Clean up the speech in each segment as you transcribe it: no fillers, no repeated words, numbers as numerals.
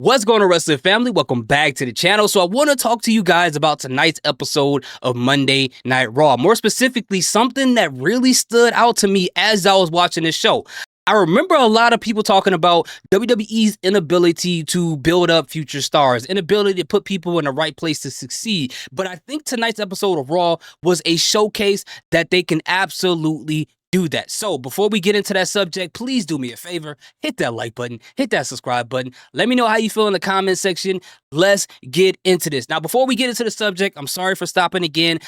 What's going on, wrestling family? Welcome back to the channel. So I want to talk to you guys about tonight's episode of Monday Night Raw. More specifically, something that really stood out to me as I was watching this show. I remember a lot of people talking about WWE's inability to build up future stars, inability to put people in the right place to succeed. But I think tonight's episode of Raw was a showcase that they can absolutely do that. So before we get into that subject, please do me a favor, hit that like button, hit that subscribe button. Let me know how you feel in the comment section. Let's get into this. Now, before we get into the subject, I'm sorry for stopping again.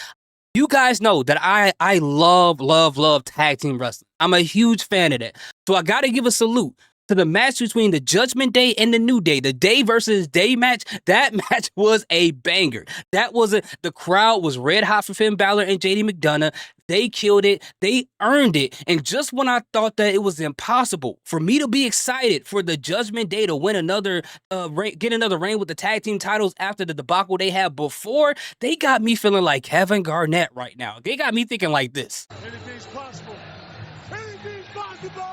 You guys know that I love tag team wrestling. I'm a huge fan of that. So I got to give a salute to the match between the Judgment Day and the New Day. The Day versus Day match, that match was a banger. The crowd was red hot for Finn Balor and JD McDonough. They killed it. They earned it. And just when I thought that it was impossible for me to be excited for the Judgment Day to win get another reign with the tag team titles after the debacle they had before, they got me feeling like Kevin Garnett right now. They got me thinking like this. Anything's possible. Anything's possible.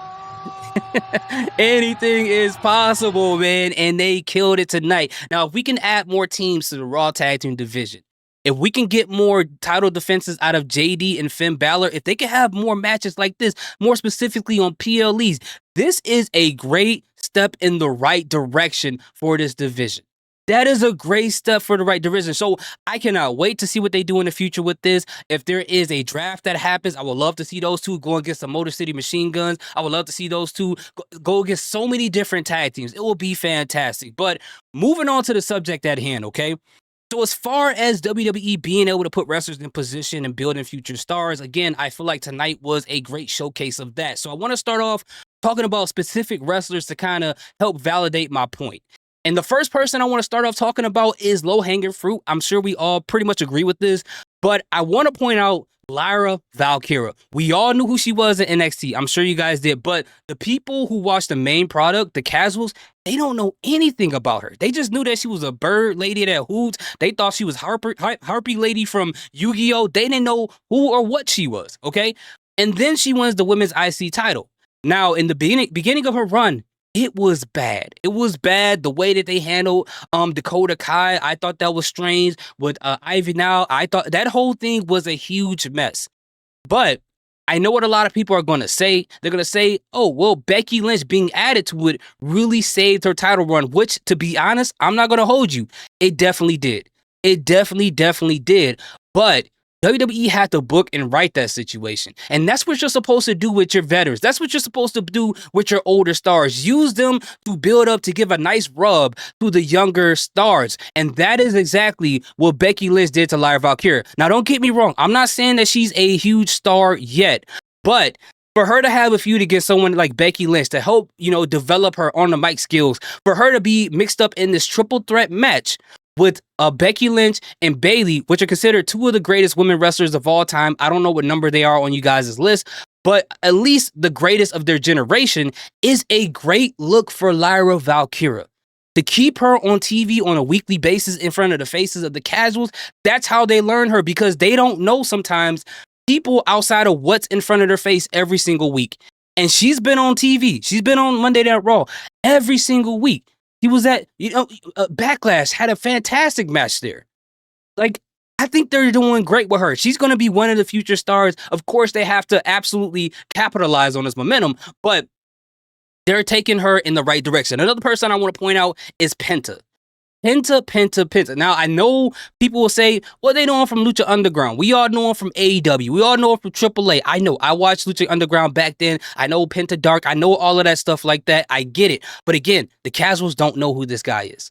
Anything is possible, man. And they killed it tonight. Now, if we can add more teams to the Raw Tag Team division, if we can get more title defenses out of JD and Finn Balor, if they can have more matches like this, more specifically on PLEs, this is a great step in the right direction for this division. That is a great step for the right division. So I cannot wait to see what they do in the future with this. If there is a draft that happens, I would love to see those two go against the Motor City Machine Guns. I would love to see those two go against so many different tag teams. It will be fantastic. But moving on to the subject at hand, okay? So as far as WWE being able to put wrestlers in position and building future stars, again, I feel like tonight was a great showcase of that. So I want to start off talking about specific wrestlers to kind of help validate my point. And the first person I want to start off talking about is low-hanging fruit. I'm sure we all pretty much agree with this, but I want to point out Lyra Valkyria. We all knew who she was in NXT. I'm sure you guys did, but the people who watched the main product, the casuals, they don't know anything about her. They just knew that she was a bird lady that hoots. They thought she was Harpy lady from Yu-Gi-Oh! They didn't know who or what she was, okay? And then she wins the women's IC title. Now, in the beginning of her run, it was bad. It was bad the way that they handled Dakota Kai. I thought that was strange. With Ivy Now, I thought that whole thing was a huge mess. But I know what a lot of people are going to say. They're going to say, oh, well, Becky Lynch being added to it really saved her title run, which, to be honest, I'm not going to hold you. It definitely did. It definitely did. But WWE had to book and write that situation. And that's what you're supposed to do with your veterans. That's what you're supposed to do with your older stars. Use them to build up, to give a nice rub to the younger stars. And that is exactly what Becky Lynch did to Lyra Valkyria. Now, don't get me wrong. I'm not saying that she's a huge star yet. But for her to have a feud against someone like Becky Lynch to help, develop her on the mic skills, for her to be mixed up in this triple threat match with Becky Lynch and Bayley, which are considered two of the greatest women wrestlers of all time. I don't know what number they are on you guys' list, but at least the greatest of their generation, is a great look for Lyra Valkyria. To keep her on TV on a weekly basis in front of the faces of the casuals, that's how they learn her, because they don't know sometimes people outside of what's in front of their face every single week. And she's been on TV. She's been on Monday Night Raw every single week. He was at, Backlash, had a fantastic match there. Like, I think they're doing great with her. She's going to be one of the future stars. Of course, they have to absolutely capitalize on this momentum, but they're taking her in the right direction. Another person I want to point out is Penta. Penta. Now, I know people will say, well, they know him from Lucha Underground. We all know him from AEW. We all know him from AAA. I know. I watched Lucha Underground back then. I know Penta Dark. I know all of that stuff like that. I get it. But again, the casuals don't know who this guy is.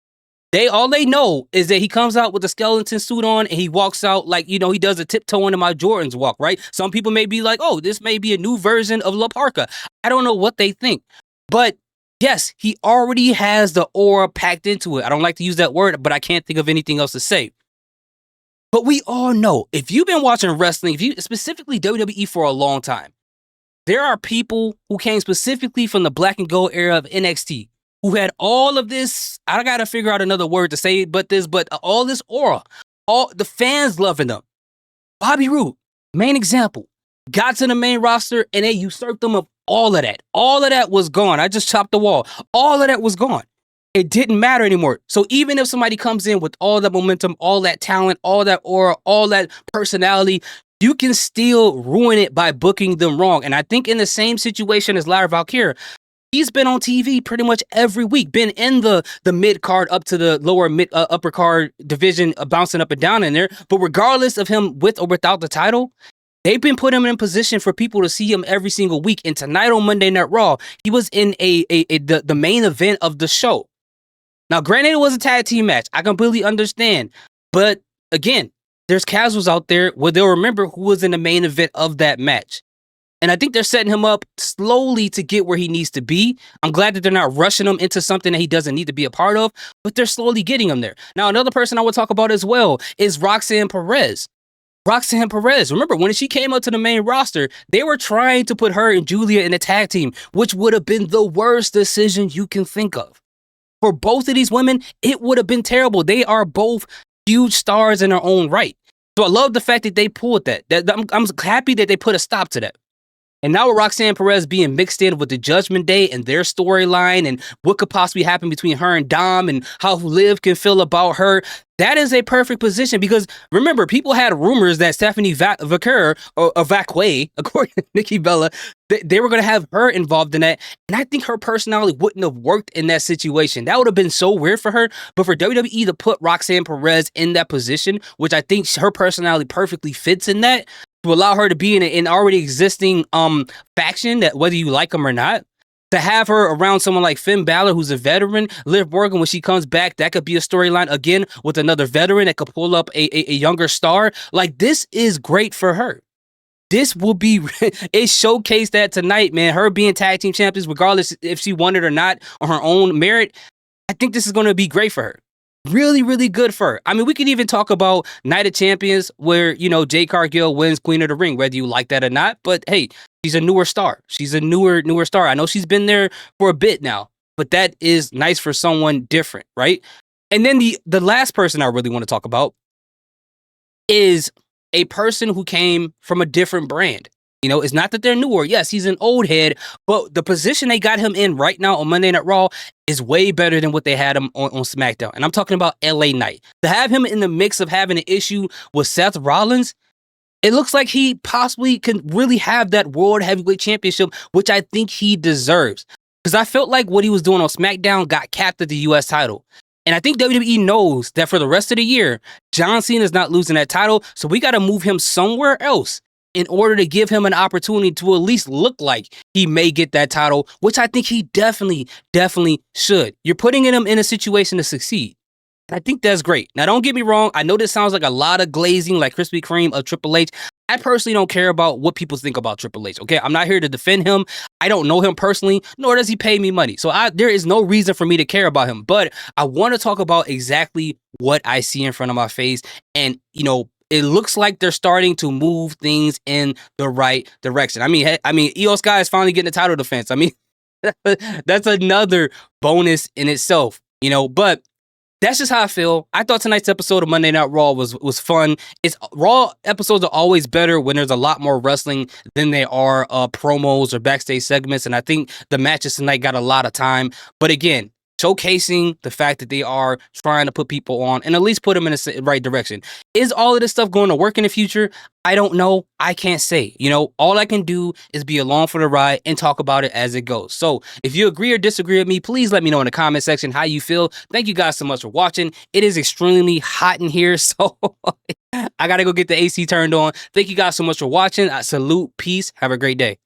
All they know is that he comes out with a skeleton suit on and he walks out like, he does a tiptoe into my Jordans walk, right? Some people may be like, oh, this may be a new version of La Parka. I don't know what they think. But yes, he already has the aura packed into it. I don't like to use that word, but I can't think of anything else to say. But we all know, if you've been watching wrestling, specifically WWE for a long time, there are people who came specifically from the black and gold era of NXT, who had all of this, I gotta figure out another word to say but all this aura, all the fans loving them. Bobby Roode, main example, got to the main roster and they usurped them of all of that. All of that was gone. I just chopped the wall. All of that was gone. It didn't matter anymore. So even if somebody comes in with all that momentum, all that talent, all that aura, all that personality, you can still ruin it by booking them wrong. And I think in the same situation as Lara Valkyria, he's been on TV pretty much every week, been in the mid card up to the lower mid upper card division, bouncing up and down in there. But regardless of him with or without the title, they've been putting him in position for people to see him every single week. And tonight on Monday Night Raw, he was in the main event of the show. Now, granted, it was a tag team match. I completely understand. But again, there's casuals out there where they'll remember who was in the main event of that match. And I think they're setting him up slowly to get where he needs to be. I'm glad that they're not rushing him into something that he doesn't need to be a part of, but they're slowly getting him there. Now, another person I would talk about as well is Roxanne Perez. Roxanne Perez, remember when she came up to the main roster, they were trying to put her and Julia in a tag team, which would have been the worst decision you can think of. For both of these women, it would have been terrible. They are both huge stars in their own right. So I love the fact that they pulled that. I'm happy that they put a stop to that. And now with Roxanne Perez being mixed in with the Judgment Day and their storyline and what could possibly happen between her and Dom and how Liv can feel about her, that is a perfect position because remember, people had rumors that Stephanie Vaquer, or Vacquet, according to Nikki Bella, they were going to have her involved in that. And I think her personality wouldn't have worked in that situation. That would have been so weird for her. But for WWE to put Roxanne Perez in that position, which I think her personality perfectly fits in that, to allow her to be in an already existing faction that whether you like them or not, to have her around someone like Finn Balor, who's a veteran, Liv Morgan, when she comes back, that could be a storyline again with another veteran that could pull up a younger star. Like, this is great for her. This will be, it showcased that tonight, man. Her being tag team champions, regardless if she won it or not on her own merit, I think this is going to be great for her. Really, really good for her. I mean, we could even talk about Night of Champions where, you know, Jade Cargill wins Queen of the Ring, whether you like that or not. But hey, she's a newer star. She's a newer star. I know she's been there for a bit now, but that is nice for someone different, right? And then the last person I really want to talk about is a person who came from a different brand. You know, it's not that they're newer. Yes, he's an old head, but the position they got him in right now on Monday Night Raw is way better than what they had him on SmackDown. And I'm talking about LA Knight. To have him in the mix of having an issue with Seth Rollins, it looks like he possibly can really have that World Heavyweight Championship, which I think he deserves. Because I felt like what he was doing on SmackDown got capped at the US title. And I think WWE knows that for the rest of the year, John Cena is not losing that title. So we got to move him somewhere else in order to give him an opportunity to at least look like he may get that title, which I think he definitely should. You're putting him in a situation to succeed. I think that's great. Now, don't get me wrong. I know this sounds like a lot of glazing, like Krispy Kreme of Triple H. I personally don't care about what people think about Triple H, okay? I'm not here to defend him. I don't know him personally, nor does he pay me money. So there is no reason for me to care about him. But I want to talk about exactly what I see in front of my face. And, you know, it looks like they're starting to move things in the right direction. I mean, Io Sky is finally getting a title defense. I mean, that's another bonus in itself, you know, but that's just how I feel. I thought tonight's episode of Monday Night Raw was fun. Raw episodes are always better when there's a lot more wrestling than there are promos or backstage segments. And I think the matches tonight got a lot of time. But again, showcasing the fact that they are trying to put people on and at least put them in the right direction. Is all of this stuff going to work in the future? I don't know. I can't say. You know, all I can do is be along for the ride and talk about it as it goes. So if you agree or disagree with me, please let me know in the comment section how you feel. Thank you guys so much for watching. It is extremely hot in here, so I got to go get the AC turned on. Thank you guys so much for watching. I salute. Peace. Have a great day.